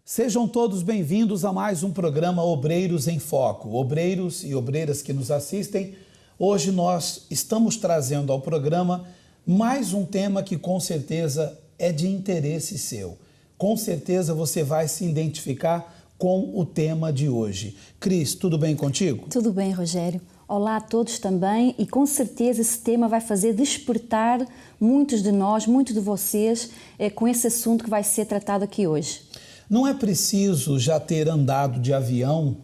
Sejam todos bem-vindos a mais um programa Obreiros em Foco. Obreiros e obreiras que nos assistem, hoje nós estamos trazendo ao programa mais um tema que com certeza é de interesse seu. Com certeza você vai se identificar com o tema de hoje. Cris, tudo bem contigo? Tudo bem, Rogério. Olá a todos também, e com certeza esse tema vai fazer despertar muitos de nós, muitos de vocês, com esse assunto que vai ser tratado aqui hoje. Não é preciso já ter andado de avião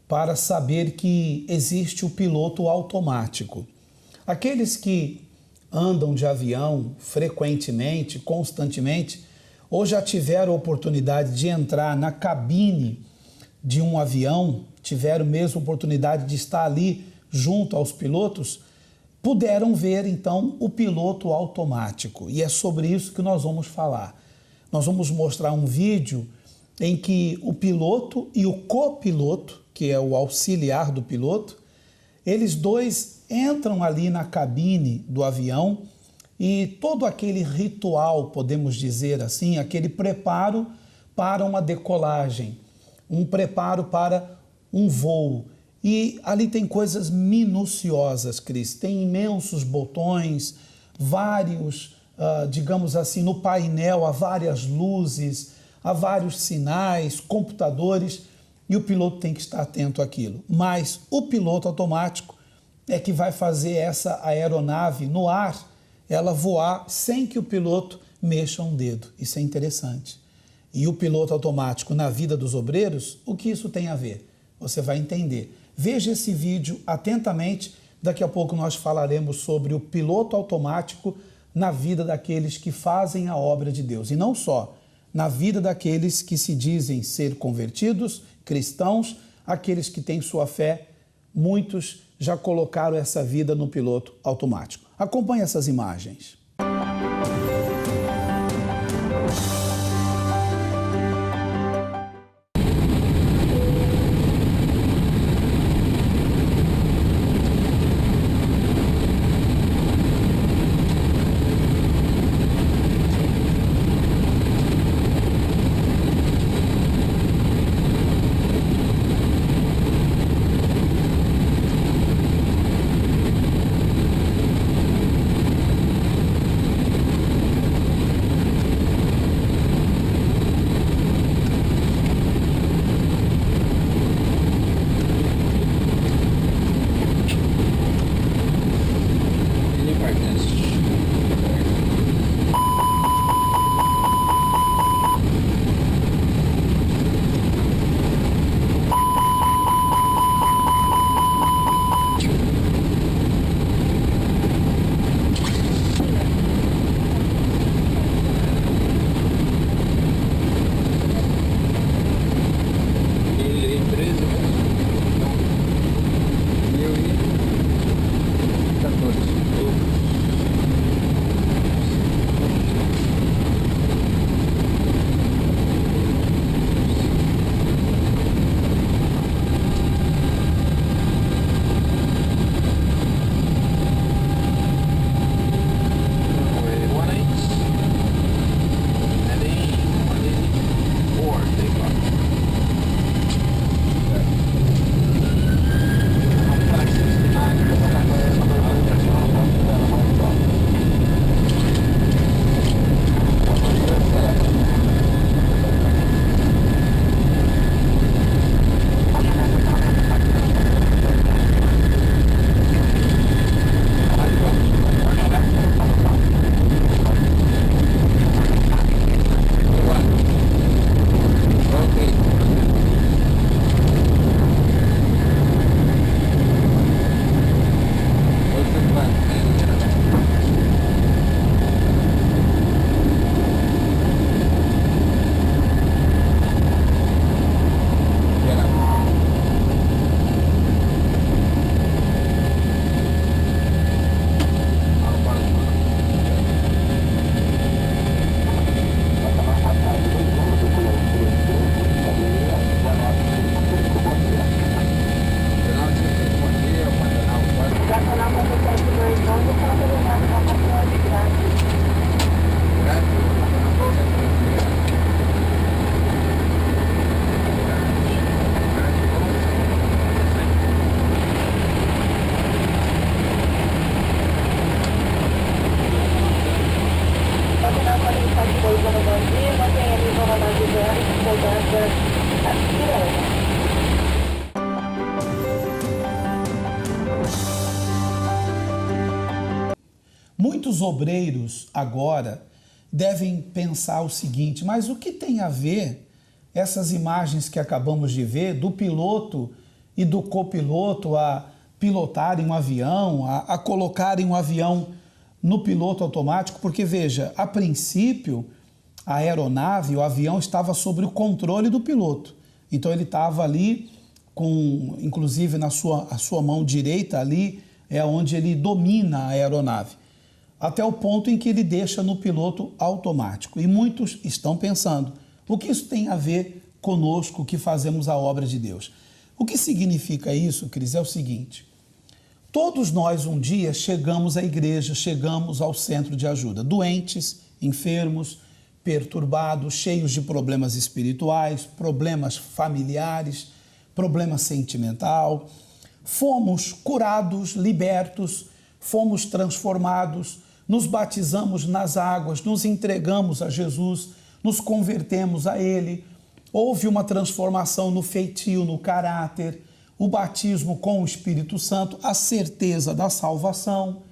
para saber que existe o piloto automático. Aqueles que andam de avião frequentemente, constantemente, ou já tiveram a oportunidade de entrar na cabine de um avião, tiveram mesmo a oportunidade de estar ali junto aos pilotos, puderam ver então o piloto automático. E é sobre isso que nós vamos falar. Nós vamos mostrar um vídeo em que o piloto e o copiloto, que é o auxiliar do piloto, eles dois entram ali na cabine do avião e todo aquele ritual, podemos dizer assim, aquele preparo para uma decolagem, um preparo para um voo. E ali tem coisas minuciosas, Cris, tem imensos botões, vários, digamos assim, no painel há várias luzes, há vários sinais, computadores, e o piloto tem que estar atento àquilo. Mas o piloto automático é que vai fazer essa aeronave no ar, ela voar sem que o piloto mexa um dedo. Isso é interessante. E o piloto automático na vida dos obreiros, o que isso tem a ver? Você vai entender. Veja esse vídeo atentamente, daqui a pouco nós falaremos sobre o piloto automático na vida daqueles que fazem a obra de Deus. E não só, na vida daqueles que se dizem ser convertidos, cristãos, aqueles que têm sua fé, muitos já colocaram essa vida no piloto automático. Acompanhe essas imagens. muitos obreiros agora devem pensar o seguinte: mas o que tem a ver essas imagens que acabamos de ver do piloto e do copiloto a pilotarem um avião, a colocarem um avião no piloto automático? Porque, veja, a princípio, a aeronave, o avião estava sob o controle do piloto. Então ele estava ali com, inclusive a sua mão direita ali é onde ele domina a aeronave, até o ponto em que ele deixa no piloto automático. E muitos estão pensando, o que isso tem a ver conosco que fazemos a obra de Deus? O que significa isso, Cris, é o seguinte: todos nós um dia chegamos à igreja, chegamos ao centro de ajuda, doentes, enfermos, perturbados, cheios de problemas espirituais, problemas familiares, problema sentimental. Fomos curados, libertos, fomos transformados, nos batizamos nas águas, nos entregamos a Jesus, nos convertemos a Ele. Houve uma transformação no feitio, no caráter, o batismo com o Espírito Santo, a certeza da salvação.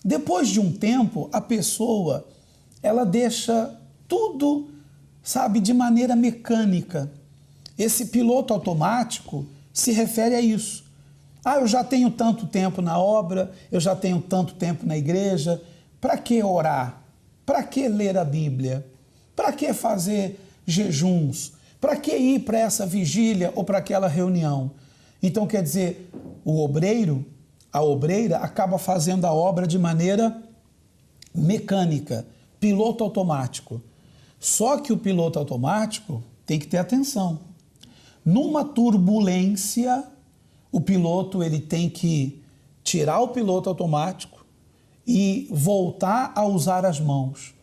Depois de um tempo, a pessoa, ela deixa tudo, sabe, de maneira mecânica. Esse piloto automático se refere a isso. Eu já tenho tanto tempo na obra, eu já tenho tanto tempo na igreja, para que orar? Para que ler a Bíblia? Para que fazer jejuns? Para que ir para essa vigília ou para aquela reunião? Então, quer dizer, o obreiro, a obreira, acaba fazendo a obra de maneira mecânica, piloto automático. Só que o piloto automático tem que ter atenção. Numa turbulência, o piloto ele tem que tirar o piloto automático e voltar a usar as mãos.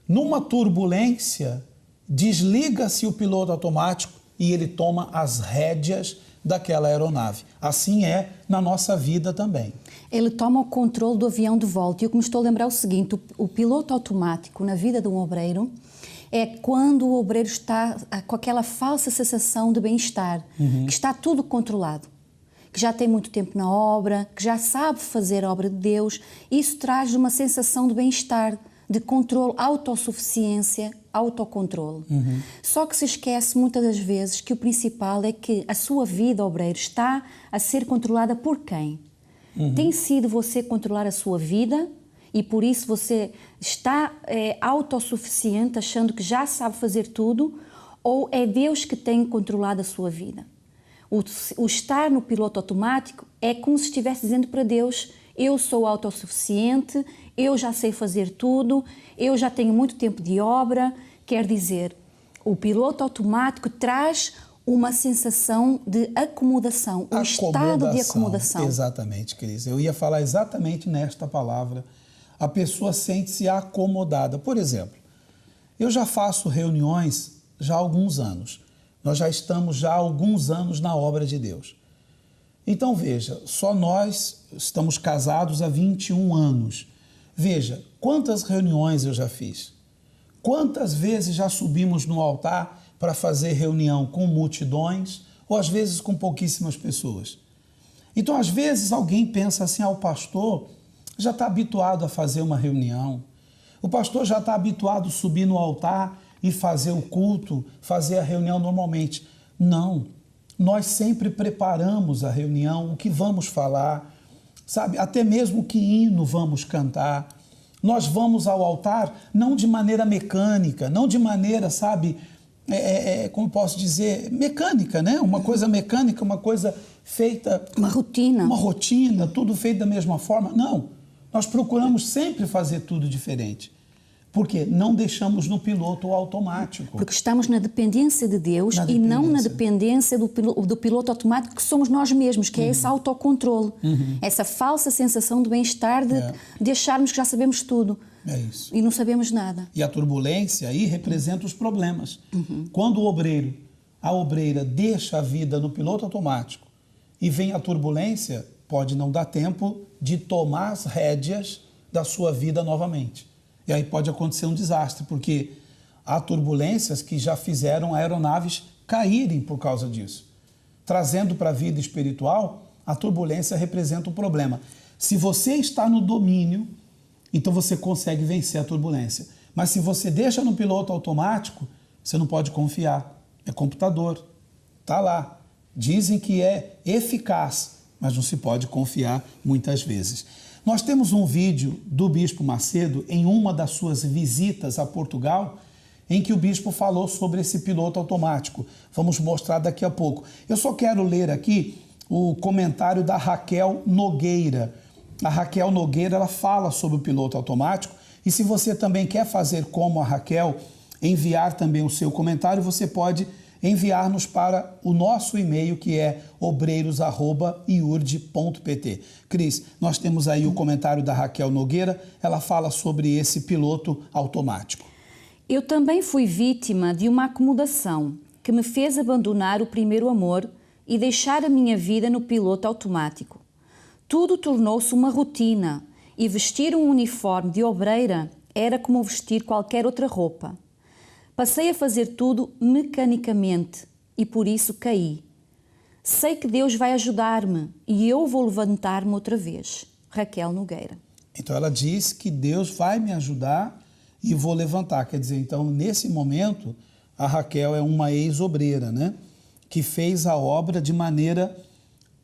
Numa turbulência, desliga-se o piloto automático e ele toma as rédeas daquela aeronave. Assim é na nossa vida também. Ele toma o controle do avião de volta. E o que me estou a lembrar é o seguinte: o piloto automático na vida de um obreiro é quando o obreiro está com aquela falsa sensação de bem-estar, que está tudo controlado, que já tem muito tempo na obra, que já sabe fazer a obra de Deus. Isso traz uma sensação de bem-estar, de controle, autossuficiência, autocontrole. Só que se esquece muitas das vezes que o principal é que a sua vida, obreiro, está a ser controlada por quem? Tem sido você controlar a sua vida e por isso você está autossuficiente, achando que já sabe fazer tudo, ou é Deus que tem controlado a sua vida? O estar no piloto automático é como se estivesse dizendo para Deus: eu sou autossuficiente, eu já sei fazer tudo, eu já tenho muito tempo de obra. Quer dizer, o piloto automático traz uma sensação de acomodação, um estado de acomodação. Exatamente, Cris. Eu ia falar exatamente nesta palavra. A pessoa sente-se acomodada. Por exemplo, eu já faço reuniões já há alguns anos. Nós já estamos há alguns anos na obra de Deus. Então, veja, só nós estamos casados há 21 anos. Veja, quantas reuniões eu já fiz. Quantas vezes já subimos no altar para fazer reunião com multidões ou às vezes com pouquíssimas pessoas. Então, às vezes, alguém pensa assim: o pastor já está habituado a fazer uma reunião, o pastor já está habituado a subir no altar e fazer o culto, fazer a reunião normalmente. Não, nós sempre preparamos a reunião, o que vamos falar, sabe? Até mesmo que hino vamos cantar. Nós vamos ao altar não de maneira mecânica, não de maneira, sabe, como posso dizer, mecânica, né? Uma coisa mecânica, uma coisa feita... Uma rotina, tudo feito da mesma forma. Não, nós procuramos sempre fazer tudo diferente. Porque não deixamos no piloto automático. Porque estamos na dependência de Deus e não na dependência do piloto automático que somos nós mesmos, que é esse autocontrole. Essa falsa sensação de bem-estar de acharmos que já sabemos tudo. É isso. E não sabemos nada. E a turbulência aí representa os problemas. Quando o obreiro, a obreira deixa a vida no piloto automático e vem a turbulência, pode não dar tempo de tomar as rédeas da sua vida novamente. E aí pode acontecer um desastre, porque há turbulências que já fizeram aeronaves caírem por causa disso. Trazendo para a vida espiritual, a turbulência representa um problema. Se você está no domínio então você consegue vencer a turbulência. Mas se você deixa no piloto automático, você não pode confiar. É computador, está lá. Dizem que é eficaz, mas não se pode confiar muitas vezes. Nós temos um vídeo do Bispo Macedo em uma das suas visitas a Portugal, em que o Bispo falou sobre esse piloto automático. Vamos mostrar daqui a pouco. Eu só quero ler aqui o comentário da Raquel Nogueira. A Raquel Nogueira, ela fala sobre o piloto automático, e se você também quer fazer como a Raquel, enviar também o seu comentário, você pode enviar-nos para o nosso e-mail, que é obreiros@iurde.pt. Cris, nós temos aí o comentário da Raquel Nogueira, ela fala sobre esse piloto automático. Eu também fui vítima de uma acomodação que me fez abandonar o primeiro amor e deixar a minha vida no piloto automático. Tudo tornou-se uma rotina e vestir um uniforme de obreira era como vestir qualquer outra roupa. Passei a fazer tudo mecanicamente e por isso caí. Sei que Deus vai ajudar-me e eu vou levantar-me outra vez. Raquel Nogueira. Então ela diz que Deus vai me ajudar e vou levantar. Quer dizer, então nesse momento a Raquel é uma ex-obreira, né? Que fez a obra de maneira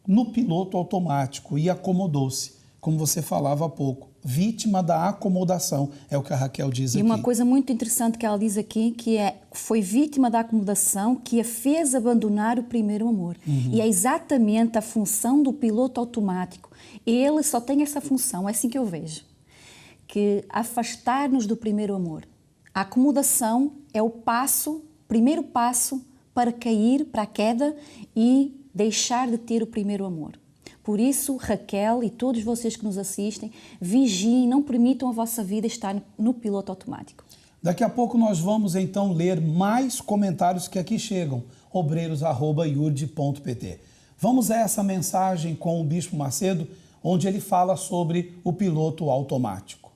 no piloto automático e acomodou-se, como você falava há pouco. Vítima da acomodação, é o que a Raquel diz aqui. E uma coisa muito interessante que ela diz aqui, que foi vítima da acomodação que a fez abandonar o primeiro amor. E é exatamente a função do piloto automático. Ele só tem essa função, é assim que eu vejo, que afastar-nos do primeiro amor. A acomodação é o primeiro passo para cair, para a queda e deixar de ter o primeiro amor. Por isso, Raquel e todos vocês que nos assistem, vigiem, não permitam a vossa vida estar no piloto automático. Daqui a pouco nós vamos então ler mais comentários que aqui chegam, obreiros@iurde.pt. Vamos a essa mensagem com o Bispo Macedo, onde ele fala sobre o piloto automático.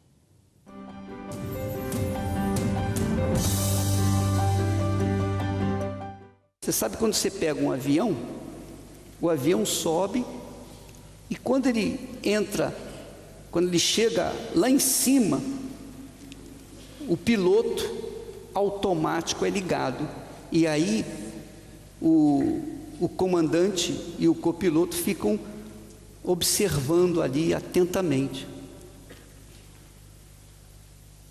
Você sabe quando você pega um avião, o avião sobe e quando ele chega lá em cima, o piloto automático é ligado. E aí o comandante e o copiloto ficam observando ali atentamente.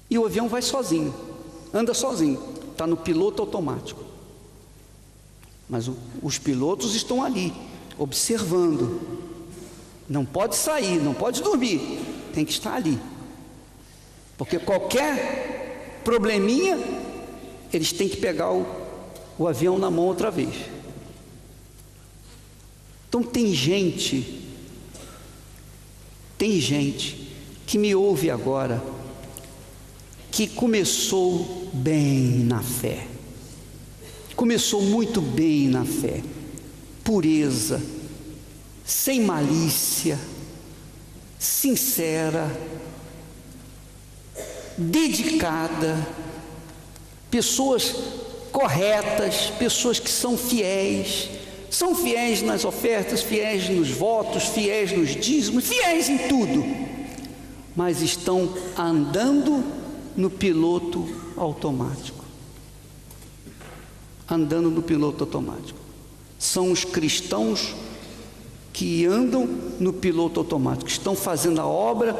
E o avião vai sozinho, anda sozinho, está no piloto automático. Mas os pilotos estão ali, observando. Não pode sair, não pode dormir, tem que estar ali. Porque qualquer probleminha, eles têm que pegar o avião na mão outra vez. Então tem gente que me ouve agora, que começou bem na fé. Começou muito bem na fé, pureza, sem malícia, sincera, dedicada, pessoas corretas, pessoas que são fiéis nas ofertas, fiéis nos votos, fiéis nos dízimos, fiéis em tudo, mas estão andando no piloto automático. Andando no piloto automático. São os cristãos que andam no piloto automático, estão fazendo a obra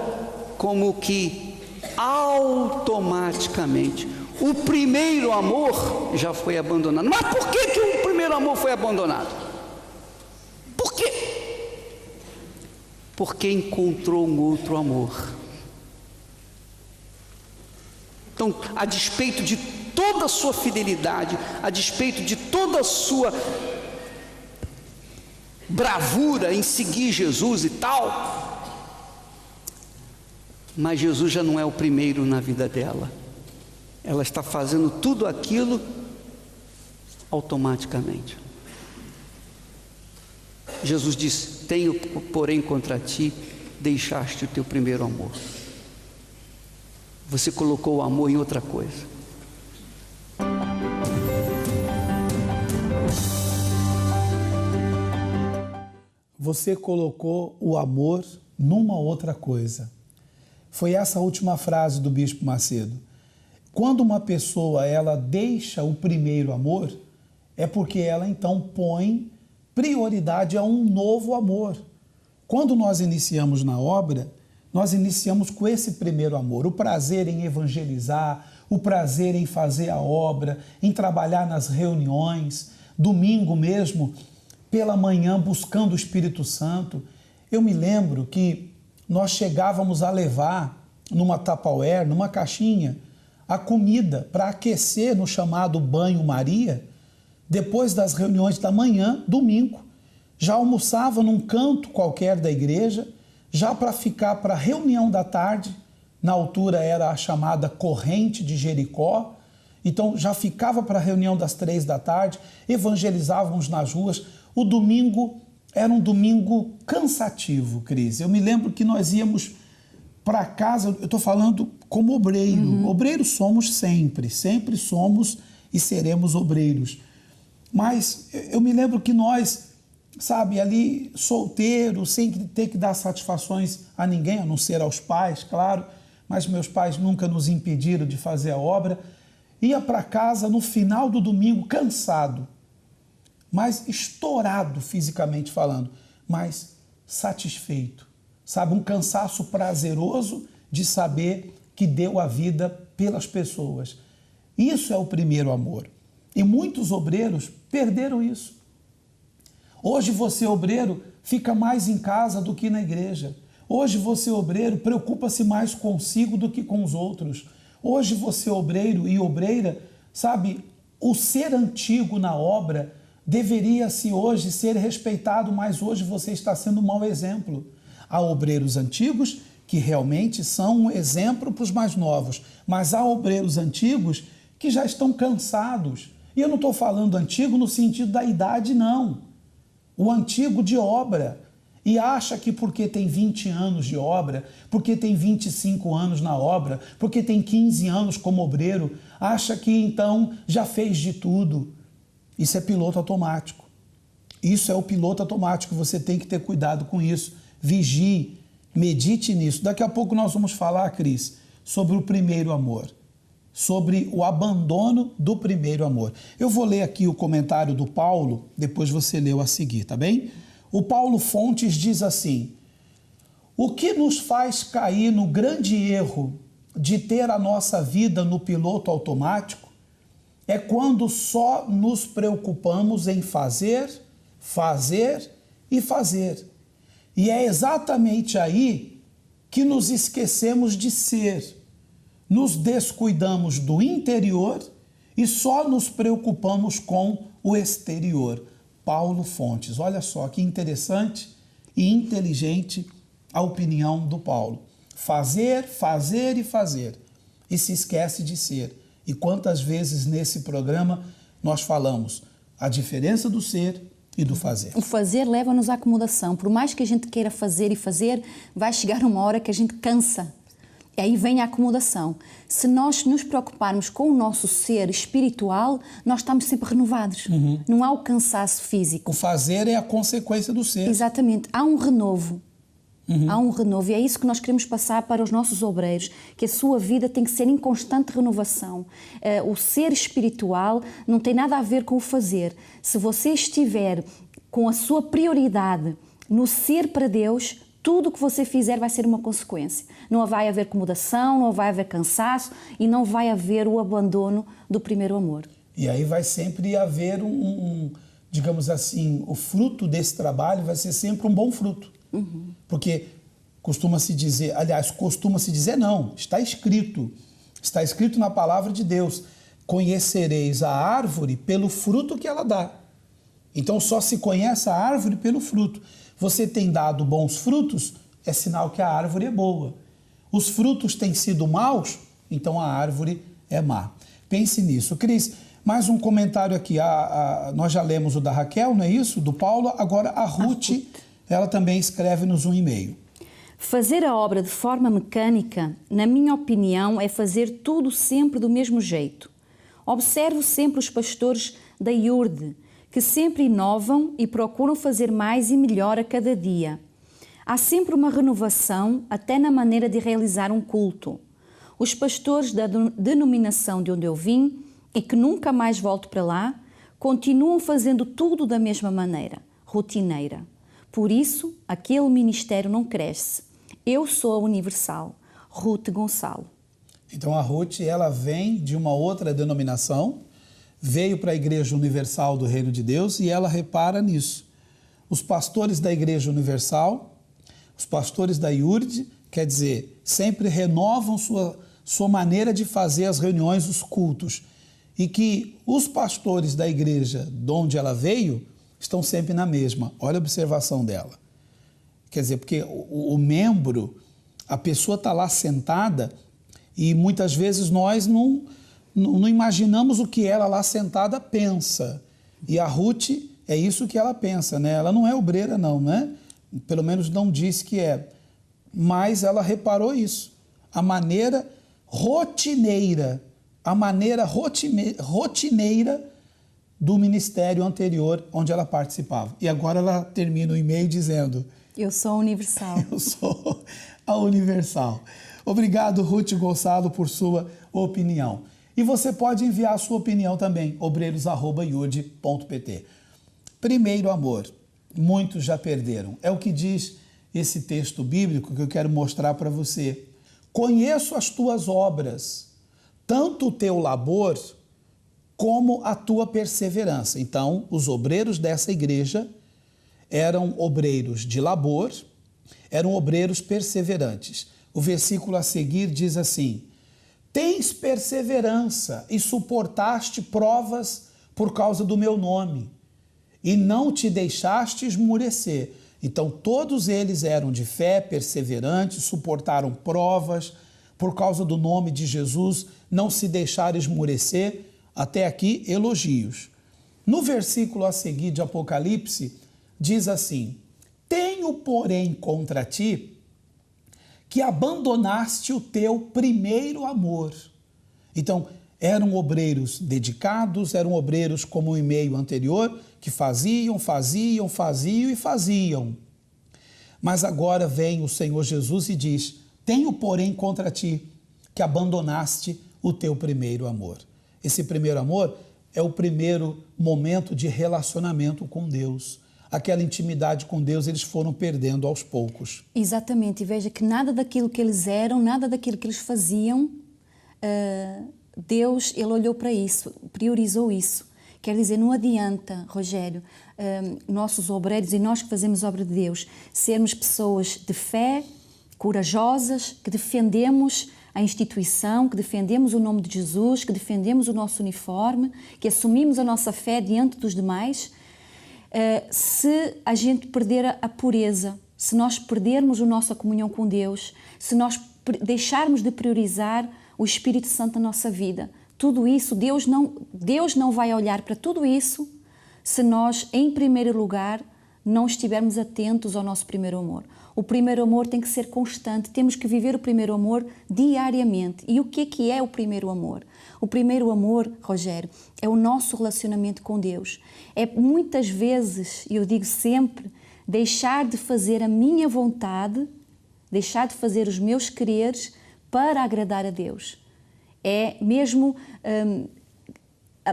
como que automaticamente. O primeiro amor já foi abandonado. Mas por que o primeiro amor foi abandonado? Por quê? Porque encontrou um outro amor. Então, a despeito de toda a sua fidelidade, a despeito de toda a sua bravura em seguir Jesus e tal, mas Jesus já não é o primeiro na vida dela. Ela está fazendo tudo aquilo automaticamente. Jesus disse: tenho, porém, contra ti, deixaste o teu primeiro amor. Você colocou o amor em outra coisa. Você colocou o amor numa outra coisa. foi essa última frase do Bispo Macedo. Quando uma pessoa ela deixa o primeiro amor, é porque ela então põe prioridade a um novo amor. Quando nós iniciamos na obra, nós iniciamos com esse primeiro amor, o prazer em evangelizar, o prazer em fazer a obra, em trabalhar nas reuniões, domingo mesmo, pela manhã, buscando o Espírito Santo. Eu me lembro que nós chegávamos a levar numa Tupperware, numa caixinha, a comida para aquecer no chamado banho-maria, depois das reuniões da manhã, domingo. Já almoçava num canto qualquer da igreja, já para ficar para a reunião da tarde, na altura era a chamada corrente de Jericó, então já ficava para a reunião das 3 da tarde, evangelizávamos nas ruas. O domingo era um domingo cansativo, Cris. Eu me lembro que nós íamos para casa, eu estou falando como obreiro. Obreiros somos sempre, sempre somos e seremos obreiros. Mas eu me lembro que nós, sabe, ali solteiros, sem ter que dar satisfações a ninguém, a não ser aos pais, claro, mas meus pais nunca nos impediram de fazer a obra, ia para casa no final do domingo cansado, mas estourado fisicamente falando, mas satisfeito, sabe, um cansaço prazeroso de saber que deu a vida pelas pessoas. Isso é o primeiro amor. E muitos obreiros perderam isso. Hoje você, obreiro, fica mais em casa do que na igreja. Hoje você, obreiro, preocupa-se mais consigo do que com os outros. Hoje você, obreiro e obreira, sabe, o ser antigo na obra deveria-se hoje ser respeitado, mas hoje você está sendo um mau exemplo. Há obreiros antigos que realmente são um exemplo para os mais novos, mas há obreiros antigos que já estão cansados. E eu não estou falando antigo no sentido da idade, não. O antigo de obra. E acha que porque tem 20 anos de obra, porque tem 25 anos na obra, porque tem 15 anos como obreiro, acha que então já fez de tudo. Isso é piloto automático. Isso é o piloto automático. Você tem que ter cuidado com isso. Vigie, medite nisso. Daqui a pouco nós vamos falar, Cris, sobre o primeiro amor, sobre o abandono do primeiro amor. Eu vou ler aqui o comentário do Paulo, depois você leu a seguir, tá bem? O Paulo Fontes diz assim: o que nos faz cair no grande erro de ter a nossa vida no piloto automático é quando só nos preocupamos em fazer, fazer e fazer. E é exatamente aí que nos esquecemos de ser. Nos descuidamos do interior e só nos preocupamos com o exterior. Paulo Fontes. Olha só que interessante e inteligente a opinião do Paulo. Fazer, fazer e fazer. E se esquece de ser. E quantas vezes nesse programa nós falamos a diferença do ser e do fazer. O fazer leva-nos à acomodação. Por mais que a gente queira fazer e fazer, vai chegar uma hora que a gente cansa. E aí vem a acomodação. Se nós nos preocuparmos com o nosso ser espiritual, nós estamos sempre renovados. Não há o cansaço físico. O fazer é a consequência do ser. Exatamente. Há um renovo. Há um renovo. E é isso que nós queremos passar para os nossos obreiros, que a sua vida tem que ser em constante renovação. O ser espiritual não tem nada a ver com o fazer. Se você estiver com a sua prioridade no ser para Deus, tudo o que você fizer vai ser uma consequência. Não vai haver acomodação, não vai haver cansaço e não vai haver o abandono do primeiro amor. E aí vai sempre haver digamos assim, o fruto desse trabalho vai ser sempre um bom fruto. Porque costuma-se dizer não, está escrito na palavra de Deus, conhecereis a árvore pelo fruto que ela dá. Então só se conhece a árvore pelo fruto. Você tem dado bons frutos, é sinal que a árvore é boa. Os frutos têm sido maus, então a árvore é má. Pense nisso. Cris, mais um comentário aqui. Nós já lemos o da Raquel, não é isso? Do Paulo. Agora a Ruth, ela também escreve-nos um e-mail. Fazer a obra de forma mecânica, na minha opinião, é fazer tudo sempre do mesmo jeito. Observo sempre os pastores da IURD, que sempre inovam e procuram fazer mais e melhor a cada dia. Há sempre uma renovação, até na maneira de realizar um culto. Os pastores da denominação de onde eu vim, e que nunca mais volto para lá, continuam fazendo tudo da mesma maneira, rotineira. Por isso, aquele ministério não cresce. Eu sou a Universal, Ruth Gonçalo. Então a Ruth, ela vem de uma outra denominação, veio para a Igreja Universal do Reino de Deus e ela repara nisso. Os pastores da Igreja Universal, os pastores da IURD, quer dizer, sempre renovam sua maneira de fazer as reuniões, os cultos. E que os pastores da igreja de onde ela veio estão sempre na mesma. Olha a observação dela. Quer dizer, porque o membro, a pessoa está lá sentada e muitas vezes nós não imaginamos o que ela lá sentada pensa. E a Ruth, é isso que ela pensa, né? Ela não é obreira não, né? Pelo menos não disse que é. Mas ela reparou isso. A maneira rotineira do ministério anterior onde ela participava. E agora ela termina o e-mail dizendo: eu sou a Universal. Eu sou a Universal. Obrigado, Ruth Gonçalo, por sua opinião. E você pode enviar a sua opinião também, obreiros@iud.pt. Primeiro amor, muitos já perderam. É o que diz esse texto bíblico que eu quero mostrar para você. Conheço as tuas obras, tanto o teu labor como a tua perseverança. Então, os obreiros dessa igreja eram obreiros de labor, eram obreiros perseverantes. O versículo a seguir diz assim: tens perseverança e suportaste provas por causa do meu nome, e não te deixaste esmurecer. Então, todos eles eram de fé, perseverantes, suportaram provas por causa do nome de Jesus, não se deixaram esmurecer. Até aqui, elogios. No versículo a seguir de Apocalipse, diz assim: tenho, porém, contra ti que abandonaste o teu primeiro amor. Então, eram obreiros dedicados, eram obreiros como o e-mail anterior, que faziam. Mas agora vem o Senhor Jesus e diz: tenho, porém, contra ti que abandonaste o teu primeiro amor. Esse primeiro amor é o primeiro momento de relacionamento com Deus. Aquela intimidade com Deus eles foram perdendo aos poucos. Exatamente, e veja que nada daquilo que eles eram, nada daquilo que eles faziam, Deus, Ele olhou para isso, priorizou isso. Quer dizer, não adianta, Rogério, nossos obreiros e nós que fazemos obra de Deus, sermos pessoas de fé, corajosas, que defendemos a instituição, que defendemos o nome de Jesus, que defendemos o nosso uniforme, que assumimos a nossa fé diante dos demais, se a gente perder a pureza, se nós perdermos a nossa comunhão com Deus, se nós deixarmos de priorizar o Espírito Santo na nossa vida, tudo isso, Deus não vai olhar para tudo isso se nós, em primeiro lugar, não estivermos atentos ao nosso primeiro amor. O primeiro amor tem que ser constante, temos que viver o primeiro amor diariamente. E o que é o primeiro amor? O primeiro amor, Rogério, é o nosso relacionamento com Deus. É muitas vezes, e eu digo sempre, deixar de fazer a minha vontade, deixar de fazer os meus quereres para agradar a Deus. É mesmo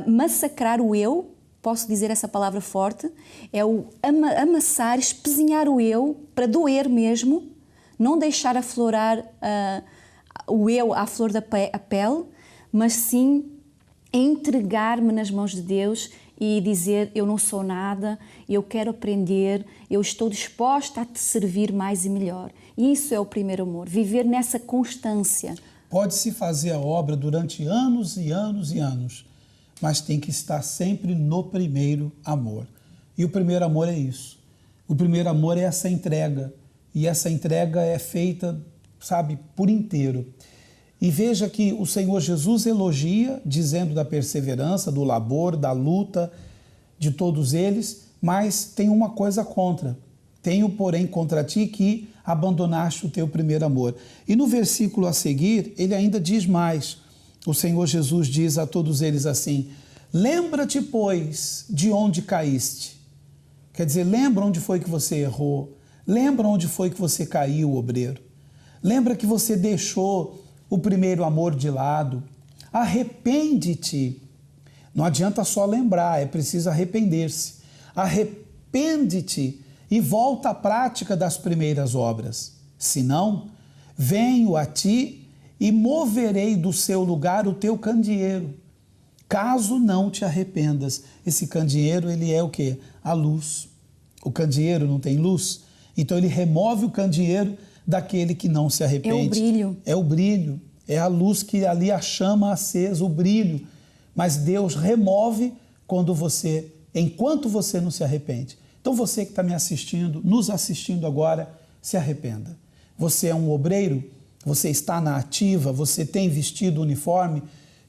massacrar o eu, posso dizer essa palavra forte, é o amassar, espezinhar o eu para doer mesmo, não deixar aflorar o eu à flor da pele, mas sim entregar-me nas mãos de Deus e dizer: eu não sou nada, eu quero aprender, eu estou disposta a te servir mais e melhor. Isso é o primeiro amor, viver nessa constância. Pode-se fazer a obra durante anos e anos e anos, mas tem que estar sempre no primeiro amor. E o primeiro amor é isso. O primeiro amor é essa entrega. E essa entrega é feita, sabe, por inteiro. E veja que o Senhor Jesus elogia, dizendo da perseverança, do labor, da luta de todos eles, mas tem uma coisa contra. Tenho, porém, contra ti que abandonaste o teu primeiro amor. E no versículo a seguir, ele ainda diz mais. O Senhor Jesus diz a todos eles assim: lembra-te, pois, de onde caíste. Quer dizer, lembra onde foi que você errou. Lembra onde foi que você caiu, obreiro? Lembra que você deixou o primeiro amor de lado? Arrepende-te. Não adianta só lembrar, é preciso arrepender-se. Arrepende-te e volta à prática das primeiras obras. Senão, venho a ti e moverei do seu lugar o teu candeeiro. Caso não te arrependas. Esse candeeiro, ele é o quê? A luz. O candeeiro não tem luz? Então ele remove o candeeiro daquele que não se arrepende. É o brilho. É o brilho. É a luz que ali a chama acesa, o brilho. Mas Deus remove enquanto você não se arrepende. Então você que está me assistindo, nos assistindo agora, se arrependa. Você é um obreiro, você está na ativa, você tem vestido o uniforme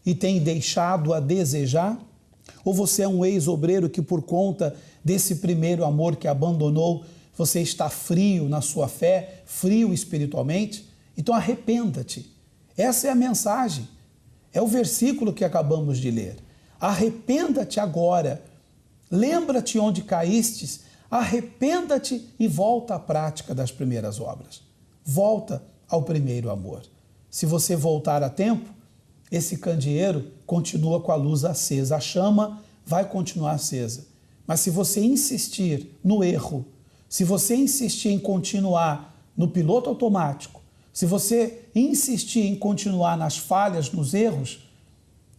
e tem deixado a desejar? Ou você é um ex-obreiro que por conta desse primeiro amor que abandonou, você está frio na sua fé, frio espiritualmente? Então arrependa-te. Essa é a mensagem. É o versículo que acabamos de ler. Arrependa-te agora. Lembra-te onde caístes, arrependa-te e volta à prática das primeiras obras. Volta ao primeiro amor. Se você voltar a tempo, esse candeeiro continua com a luz acesa, a chama vai continuar acesa. Mas se você insistir no erro, se você insistir em continuar no piloto automático, se você insistir em continuar nas falhas, nos erros,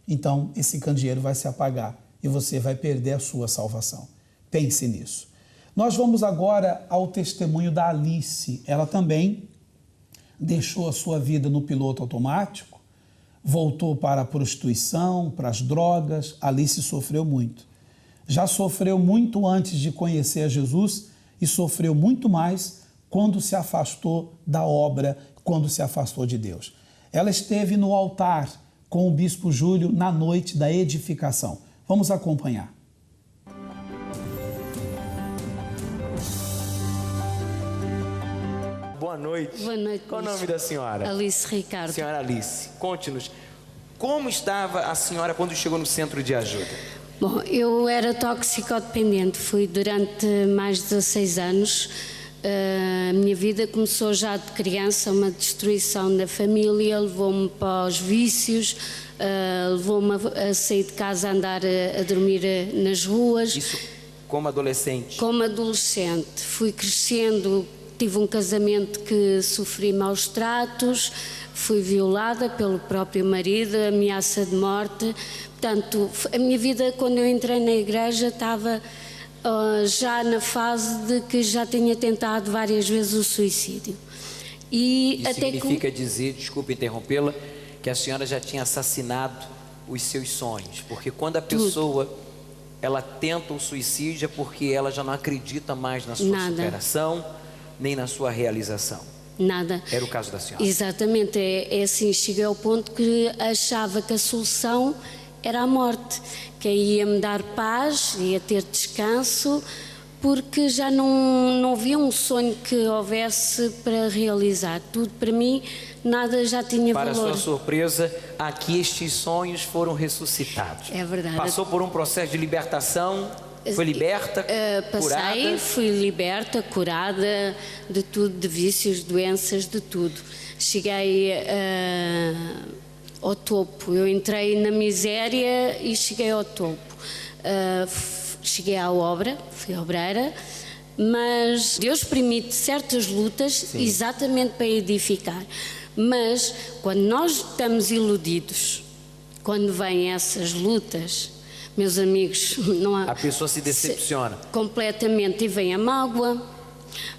então esse candeeiro vai se apagar e você vai perder a sua salvação. Pense nisso. Nós vamos agora ao testemunho da Alice. Ela também deixou a sua vida no piloto automático, voltou para a prostituição, para as drogas. Alice sofreu muito. Já sofreu muito antes de conhecer a Jesus e sofreu muito mais quando se afastou da obra, quando se afastou de Deus. Ela esteve no altar com o bispo Júlio na noite da edificação. Vamos acompanhar. Boa noite. Boa noite. Qual o nome da senhora? Alice Ricardo. Senhora Alice, conte-nos, como estava a senhora quando chegou no centro de ajuda? Bom, eu era toxicodependente, fui durante mais de 16 anos. A minha vida começou já de criança, uma destruição da família, levou-me para os vícios, levou-me a sair de casa, a andar a dormir nas ruas. Isso como adolescente? Como adolescente, fui crescendo, tive um casamento que sofri maus tratos, fui violada pelo próprio marido, ameaça de morte. Portanto, a minha vida, quando eu entrei na igreja, estava já na fase de que já tinha tentado várias vezes o suicídio. E até significa dizer, desculpe interrompê-la, que a senhora já tinha assassinado os seus sonhos, porque quando a pessoa ela tenta o suicídio é porque ela já não acredita mais na sua superação, nem na sua realização. Nada. Era o caso da senhora. Exatamente, é assim, cheguei ao ponto que achava que a solução era a morte, que ia-me dar paz, ia ter descanso, porque já não havia um sonho que houvesse para realizar. Tudo para mim, nada já tinha valor. Para sua surpresa, aqui estes sonhos foram ressuscitados. É verdade. Passou por um processo de libertação, foi liberta, curada? Fui liberta, curada de tudo, de vícios, doenças, de tudo. Cheguei ao topo, eu entrei na miséria e cheguei ao topo. Cheguei à obra, fui obreira, mas Deus permite certas lutas exatamente para edificar. Mas quando nós estamos iludidos, quando vêm essas lutas, meus amigos, não há, a pessoa se decepciona completamente, e vem a mágoa,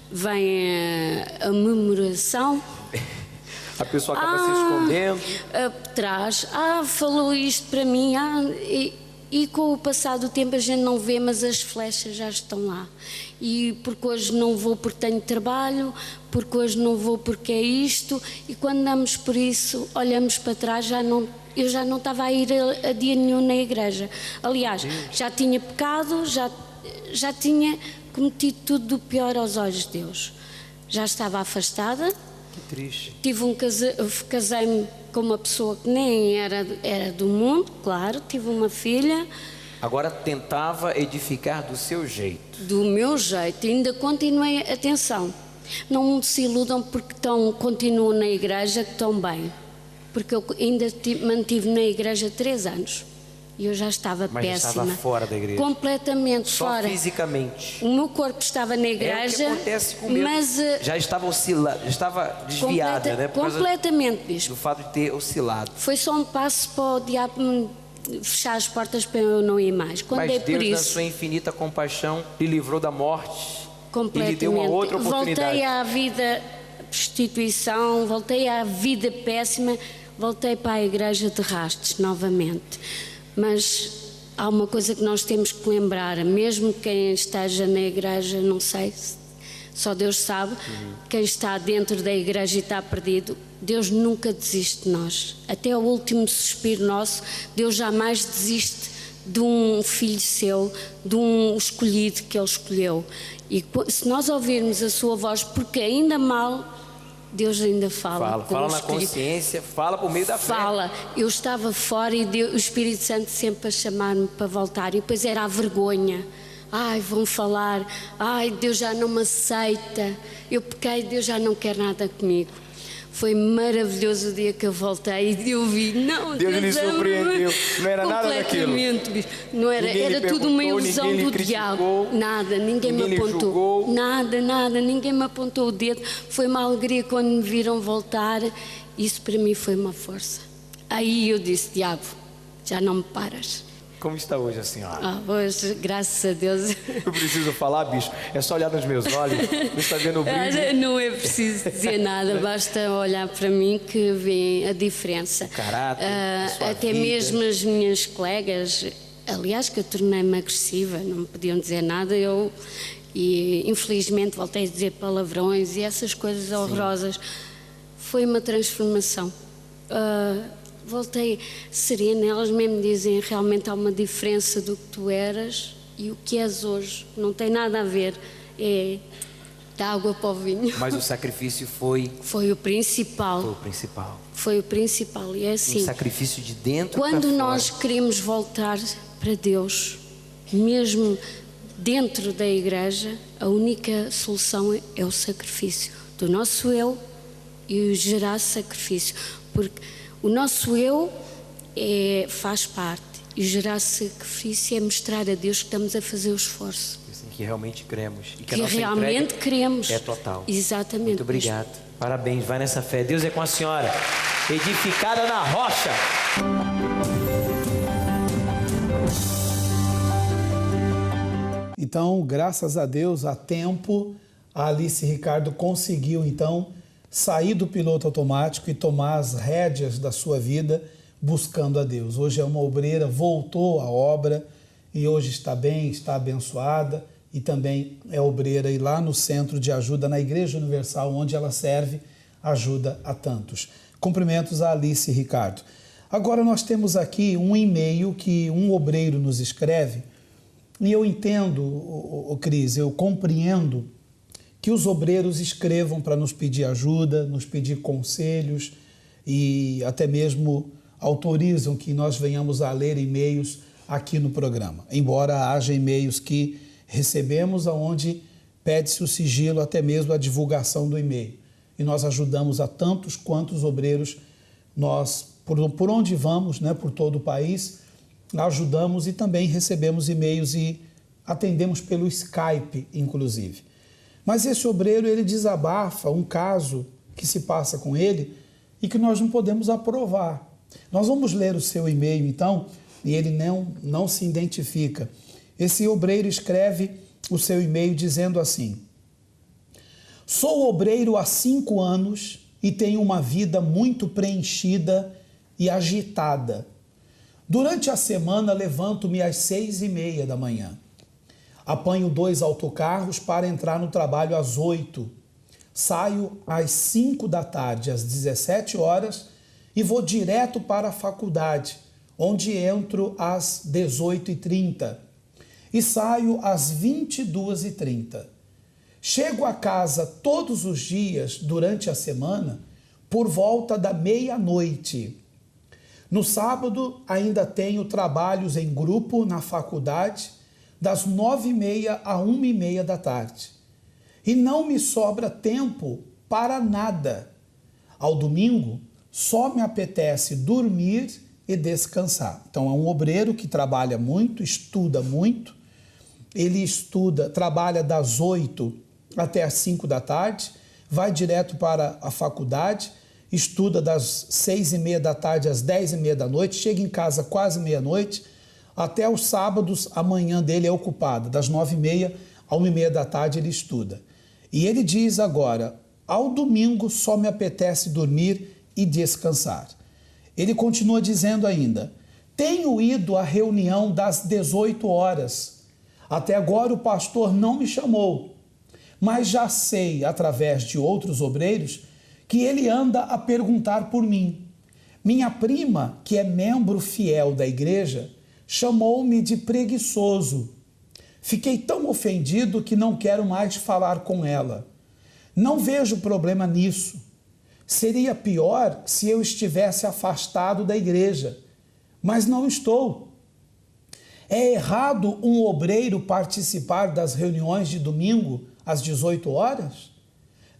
vem a murmuração. A pessoa acaba se escondendo. Atrás, falou isto para mim, e com o passar do tempo a gente não vê, mas as flechas já estão lá. E porque hoje não vou porque tenho trabalho, porque hoje não vou porque é isto, e quando damos por isso, olhamos para trás, eu já não estava a ir a dia nenhum na igreja. Aliás, já tinha pecado, já tinha cometido tudo do pior aos olhos de Deus. Já estava afastada. Que triste. Casei-me com uma pessoa que nem era do mundo, claro, tive uma filha. Agora tentava edificar do seu jeito. Do meu jeito, ainda continuei, atenção, Não se iludam porque continuam na igreja, que estão bem. Porque eu ainda mantive na igreja 3 anos. E eu já estava péssima. Mas já estava fora da igreja? Completamente fora. Só fisicamente? O meu corpo estava na igreja. É o que acontece comigo. Mas já estava oscilando, já estava desviada, né? Por completamente, bispo. Do fato de ter oscilado. Foi só um passo para o diabo me fechar as portas para eu não ir mais. Quando Mas é Deus, por isso, na sua infinita compaixão, lhe livrou da morte. completamente. E lhe deu uma outra oportunidade. Voltei à vida prostituição, voltei à vida péssima, voltei para a igreja de rastes novamente. Mas há uma coisa que nós temos que lembrar, mesmo quem esteja na igreja, não sei, só Deus sabe, quem está dentro da igreja e está perdido, Deus nunca desiste de nós. Até o último suspiro nosso, Deus jamais desiste de um filho seu, de um escolhido que Ele escolheu. E se nós ouvirmos a sua voz, porque ainda mal, Deus ainda fala. Fala na consciência, fala por meio da fé. Fala. Eu estava fora e o Espírito Santo sempre a chamar-me para voltar. E depois era a vergonha. Ai, vão falar. Ai, Deus já não me aceita. Eu pequei, Deus já não quer nada comigo. Foi maravilhoso o dia que eu voltei e eu vi, não, Deus lhe surpreendeu, não era nada daquilo. Não era, era tudo uma ilusão do diabo. Nada, ninguém me apontou. Nada, ninguém me apontou o dedo. Foi uma alegria quando me viram voltar. Isso para mim foi uma força. Aí eu disse, diabo, já não me paras. Como está hoje a senhora? Hoje, graças a Deus. Eu preciso falar, bicho? É só olhar nos meus olhos. Você está vendo o brilho? Não é preciso dizer nada, basta olhar para mim que vê a diferença. O caráter, a sua até vida. mesmo as minhas colegas, aliás, que eu tornei-me agressiva, não me podiam dizer nada, e infelizmente voltei a dizer palavrões e essas coisas horrorosas. Foi uma transformação. Voltei serena, elas mesmo dizem, realmente há uma diferença do que tu eras e o que és hoje, não tem nada a ver, é da água para o vinho. Mas o sacrifício foi... Foi o principal. Foi o principal. Foi o principal, e é assim... Um sacrifício de dentro para quando fora. nós queremos voltar para Deus, mesmo dentro da igreja, a única solução é o sacrifício do nosso eu e o gerar sacrifício, porque o nosso eu faz parte e gerar sacrifício é mostrar a Deus que estamos a fazer o esforço. Assim, que realmente cremos. E Que a nossa realmente queremos. É total. Exatamente. Muito obrigado. Parabéns, vai nessa fé. Deus é com a senhora. Edificada na rocha. Então, graças a Deus, a tempo, a Alice Ricardo conseguiu, então, sair do piloto automático e tomar as rédeas da sua vida buscando a Deus. Hoje é uma obreira, voltou à obra e hoje está bem, está abençoada e também é obreira e lá no Centro de Ajuda, na Igreja Universal, onde ela serve, ajuda a tantos. Cumprimentos a Alice Ricardo. Agora nós temos aqui um e-mail que um obreiro nos escreve e eu entendo, Cris, eu compreendo que os obreiros escrevam para nos pedir ajuda, nos pedir conselhos e até mesmo autorizam que nós venhamos a ler e-mails aqui no programa. Embora haja e-mails que recebemos onde pede-se o sigilo, até mesmo a divulgação do e-mail. E nós ajudamos a tantos quantos obreiros, nós, por onde vamos, né, por todo o país, ajudamos e também recebemos e-mails e atendemos pelo Skype, inclusive. Mas esse obreiro, ele desabafa um caso que se passa com ele e que nós não podemos aprovar. Nós vamos ler o seu e-mail, então, e ele não se identifica. Esse obreiro escreve o seu e-mail dizendo assim: sou obreiro há 5 anos e tenho uma vida muito preenchida e agitada. Durante a semana, levanto-me às 6h30 da manhã. Apanho 2 autocarros para entrar no trabalho às 8h. Saio às 5 da tarde, às 17 horas, e vou direto para a faculdade, onde entro às 18h30 e saio às 22h30. Chego a casa todos os dias durante a semana por volta da meia-noite. No sábado, ainda tenho trabalhos em grupo na faculdade, das 9h30 a 1h30 da tarde. e não me sobra tempo para nada. Ao domingo, só me apetece dormir e descansar. Então, é um obreiro que trabalha muito, estuda muito. Ele trabalha das 8 até as 5 da tarde, vai direto para a faculdade, estuda das 6h30 da tarde às 10h30 da noite, chega em casa quase meia-noite, até os sábados a manhã dele é ocupada, das 9h30 à 1h30 da tarde ele estuda. E ele diz agora, ao domingo só me apetece dormir e descansar. Ele continua dizendo ainda, tenho ido à reunião das 18 horas, até agora o pastor não me chamou, mas já sei, através de outros obreiros, que ele anda a perguntar por mim. Minha prima, que é membro fiel da igreja, chamou-me de preguiçoso. Fiquei tão ofendido que não quero mais falar com ela. Não vejo problema nisso. Seria pior se eu estivesse afastado da igreja, mas não estou. É errado um obreiro participar das reuniões de domingo às 18 horas?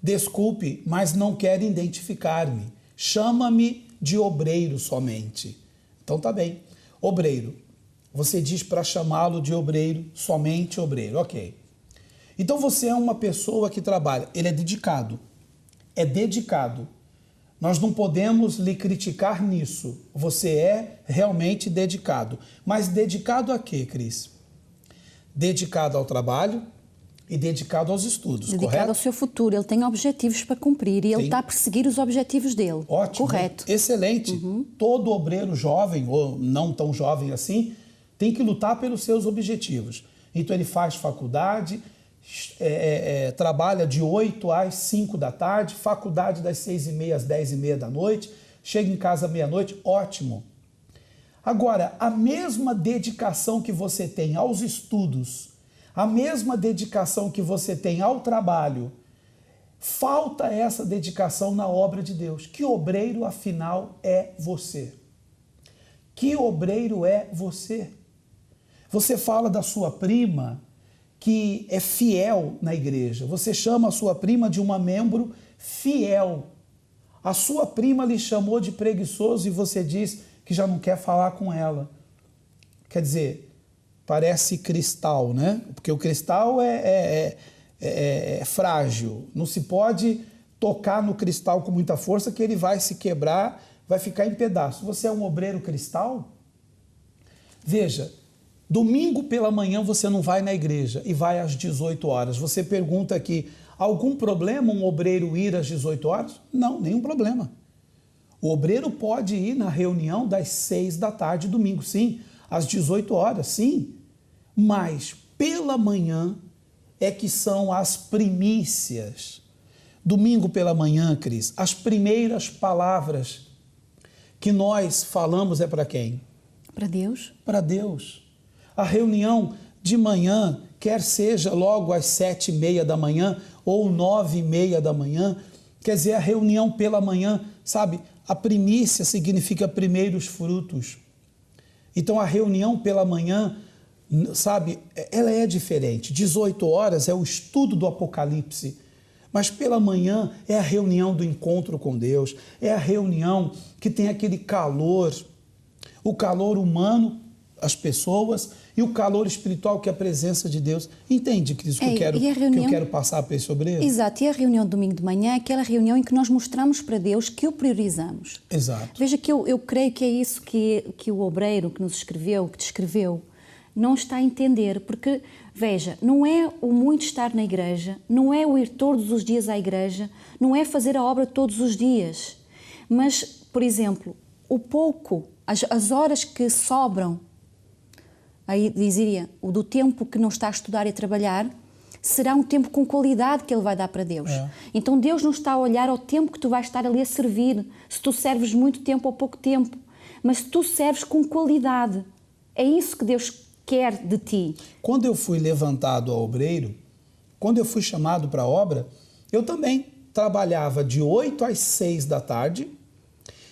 Desculpe, mas não quero identificar-me. Chama-me de obreiro somente. Então tá bem. Obreiro. Você diz para chamá-lo de obreiro, somente obreiro. Ok. Então você é uma pessoa que trabalha. Ele é dedicado. É dedicado. Nós não podemos lhe criticar nisso. Você é realmente dedicado. Mas dedicado a quê, Cris? Dedicado ao trabalho e dedicado aos estudos, dedicado correto? Ao seu futuro. Ele tem objetivos para cumprir e ele está a perseguir os objetivos dele. Ótimo. Correto. Excelente. Todo obreiro jovem, ou não tão jovem assim, tem que lutar pelos seus objetivos. Então ele faz faculdade, trabalha de 8 às 5 da tarde, faculdade das 6h30 às 10h30 da noite, chega em casa meia-noite, ótimo. Agora, a mesma dedicação que você tem aos estudos, a mesma dedicação que você tem ao trabalho, falta essa dedicação na obra de Deus. Que obreiro, afinal, é você? Que obreiro é você? Você fala da sua prima que é fiel na igreja. Você chama a sua prima de uma membro fiel. A sua prima lhe chamou de preguiçoso e você diz que já não quer falar com ela. Quer dizer, parece cristal, né? Porque o cristal é frágil. Não se pode tocar no cristal com muita força que ele vai se quebrar, vai ficar em pedaços. Você é um obreiro cristal? Veja, domingo pela manhã você não vai na igreja e vai às 18 horas. Você pergunta aqui, algum problema um obreiro ir às 18 horas? Não, nenhum problema. O obreiro pode ir na reunião das 6 da tarde, domingo, sim, às 18 horas, sim. Mas pela manhã é que são as primícias. Domingo pela manhã, Cris, as primeiras palavras que nós falamos é para quem? Para Deus. Para Deus. A reunião de manhã, quer seja logo às 7h30 da manhã ou 9h30 da manhã, quer dizer, a reunião pela manhã, sabe? A primícia significa primeiros frutos. Então, a reunião pela manhã, sabe, ela é diferente. 18 horas é o estudo do Apocalipse, mas pela manhã é a reunião do encontro com Deus, é a reunião que tem aquele calor, o calor humano, as pessoas, e o calor espiritual que é a presença de Deus. Entende, Cris, que eu quero passar para esse obreiro? Exato, e a reunião de domingo de manhã é aquela reunião em que nós mostramos para Deus que o priorizamos. Exato. Veja que eu creio que é isso que o obreiro que nos escreveu, que descreveu, não está a entender, porque, veja, não é o muito estar na igreja, não é o ir todos os dias à igreja, não é fazer a obra todos os dias, mas, por exemplo, o pouco, as horas que sobram, aí diria, o do tempo que não está a estudar e a trabalhar, será um tempo com qualidade que ele vai dar para Deus. É. Então Deus não está a olhar ao tempo que tu vais estar ali a servir, se tu serves muito tempo ou pouco tempo, mas se tu serves com qualidade. É isso que Deus quer de ti. Quando eu fui levantado a obreiro, quando eu fui chamado para a obra, eu também trabalhava de 8 às 6 da tarde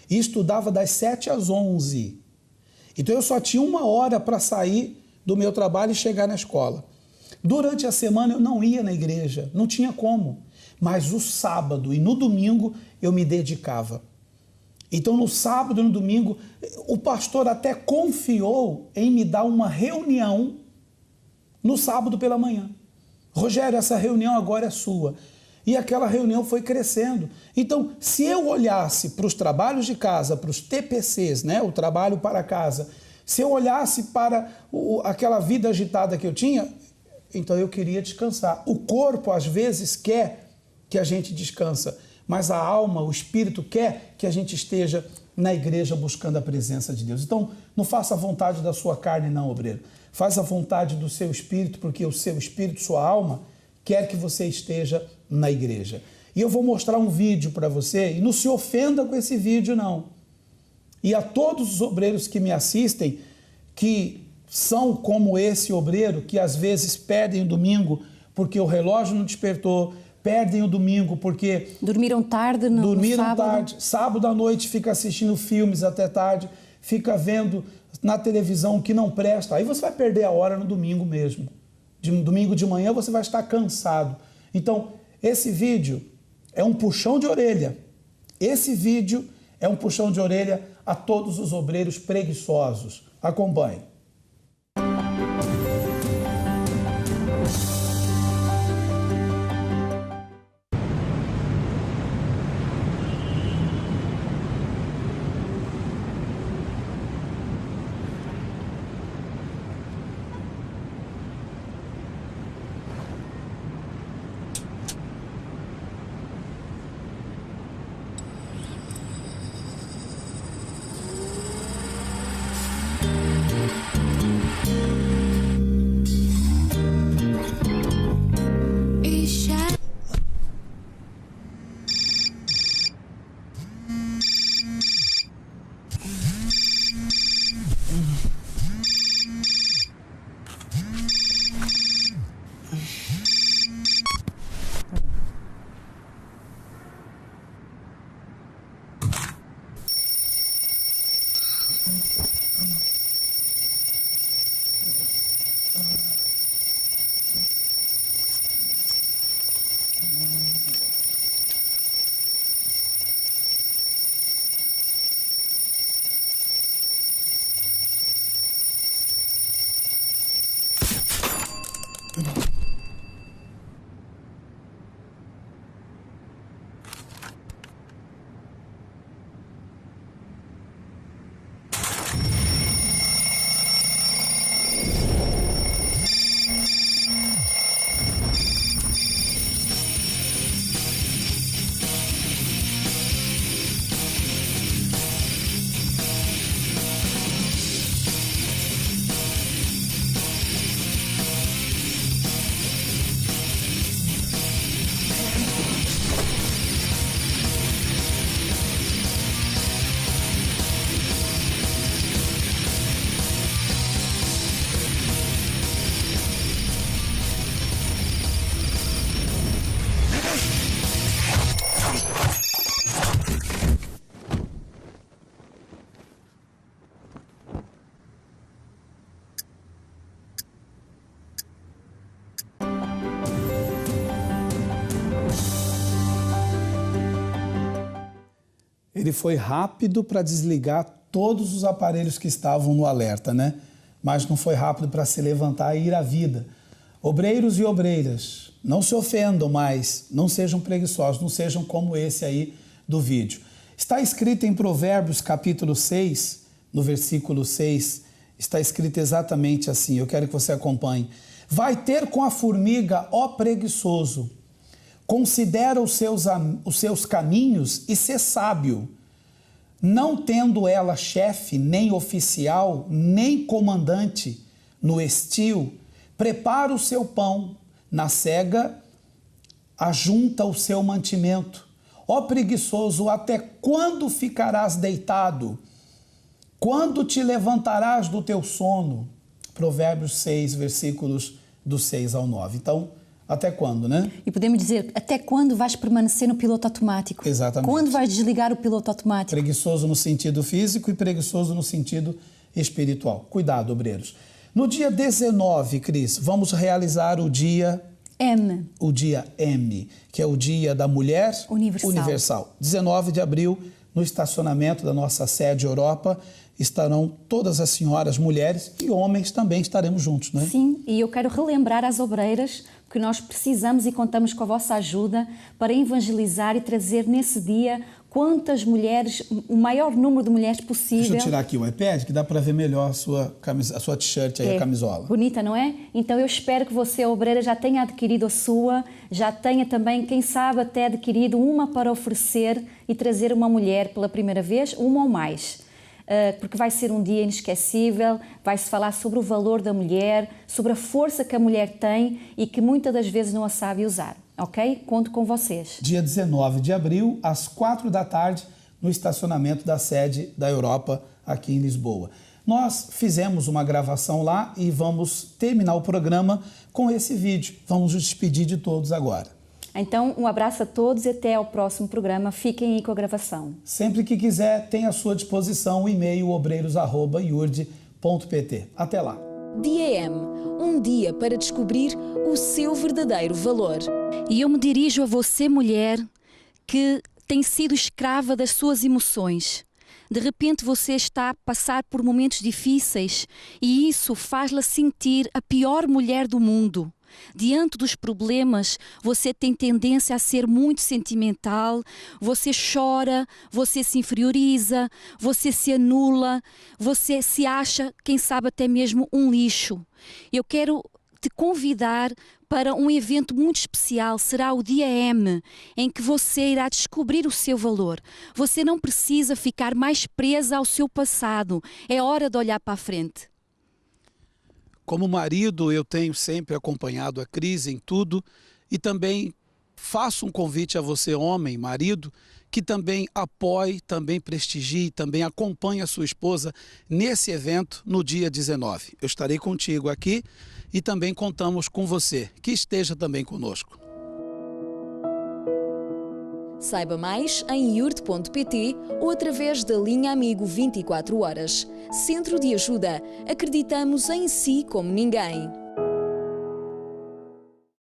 e estudava das 7 às 11. Então eu só tinha 1 hora para sair do meu trabalho e chegar na escola. Durante a semana eu não ia na igreja, não tinha como. Mas o sábado e no domingo eu me dedicava. Então no sábado e no domingo, o pastor até confiou em me dar uma reunião no sábado pela manhã. Rogério, essa reunião agora é sua. E aquela reunião foi crescendo. Então, se eu olhasse para os trabalhos de casa, para os TPCs, né, o trabalho para casa, se eu olhasse para aquela vida agitada que eu tinha, então eu queria descansar. O corpo, às vezes, quer que a gente descansa, mas a alma, o espírito quer que a gente esteja na igreja buscando a presença de Deus. Então, não faça a vontade da sua carne, não, obreiro. Faz a vontade do seu espírito, porque o seu espírito, sua alma, quer que você esteja na igreja. E eu vou mostrar um vídeo para você, e não se ofenda com esse vídeo, não. E a todos os obreiros que me assistem, que são como esse obreiro, que às vezes perdem o domingo porque o relógio não despertou, perdem o domingo porque... Dormiram tarde no sábado. Tarde. Sábado à noite fica assistindo filmes até tarde, fica vendo na televisão que não presta. Aí você vai perder a hora no domingo mesmo. Domingo de manhã você vai estar cansado. Então, esse vídeo é um puxão de orelha. Esse vídeo é um puxão de orelha a todos os obreiros preguiçosos. Acompanhe. Ele foi rápido para desligar todos os aparelhos que estavam no alerta, né? Mas não foi rápido para se levantar e ir à vida. Obreiros e obreiras, não se ofendam mais, não sejam preguiçosos, não sejam como esse aí do vídeo. Está escrito em Provérbios capítulo 6, no versículo 6, está escrito exatamente assim, eu quero que você acompanhe. Vai ter com a formiga, ó preguiçoso, considera os seus caminhos e sê sábio. Não tendo ela chefe, nem oficial, nem comandante no estio, prepara o seu pão, na cega ajunta o seu mantimento. Ó preguiçoso, até quando ficarás deitado? Quando te levantarás do teu sono? Provérbios 6, versículos do 6 ao 9. Então, até quando, né? E podemos dizer, até quando vais permanecer no piloto automático? Exatamente. Quando vais desligar o piloto automático? Preguiçoso no sentido físico e preguiçoso no sentido espiritual. Cuidado, obreiros. No dia 19, Cris, vamos realizar o dia M. O dia M, que é o Dia da Mulher Universal. 19 de abril, no estacionamento da nossa sede Europa, estarão todas as senhoras, mulheres e homens também estaremos juntos, não é? Sim, e eu quero relembrar às obreiras que nós precisamos e contamos com a vossa ajuda para evangelizar e trazer nesse dia quantas mulheres, o maior número de mulheres possível. Deixa eu tirar aqui o iPad, que dá para ver melhor a sua t-shirt aí, a camisola. Bonita, não é? Então eu espero que você, obreira, já tenha adquirido a sua, já tenha também, quem sabe, até adquirido uma para oferecer e trazer uma mulher pela primeira vez, uma ou mais. Porque vai ser um dia inesquecível, vai-se falar sobre o valor da mulher, sobre a força que a mulher tem e que muitas das vezes não a sabe usar, ok? Conto com vocês. Dia 19 de abril, às 4 da tarde, no estacionamento da sede da Europa, aqui em Lisboa. Nós fizemos uma gravação lá e vamos terminar o programa com esse vídeo. Vamos nos despedir de todos agora. Então, um abraço a todos e até ao próximo programa. Fiquem aí com a gravação. Sempre que quiser, tem à sua disposição o e-mail obreiros@iurde.pt. Até lá. Dia M, um dia para descobrir o seu verdadeiro valor. E eu me dirijo a você, mulher, que tem sido escrava das suas emoções. De repente você está a passar por momentos difíceis e isso faz-la sentir a pior mulher do mundo. Diante dos problemas, você tem tendência a ser muito sentimental, você chora, você se inferioriza, você se anula, você se acha, quem sabe até mesmo um lixo. Eu quero te convidar para um evento muito especial, será o Dia M, em que você irá descobrir o seu valor. Você não precisa ficar mais presa ao seu passado, é hora de olhar para a frente. Como marido, eu tenho sempre acompanhado a Cris em tudo e também faço um convite a você, homem, marido, que também apoie, também prestigie, também acompanhe a sua esposa nesse evento no dia 19. Eu estarei contigo aqui e também contamos com você, que esteja também conosco. Saiba mais em iurde.pt ou através da linha Amigo 24 horas. Centro de Ajuda. Acreditamos em si como ninguém.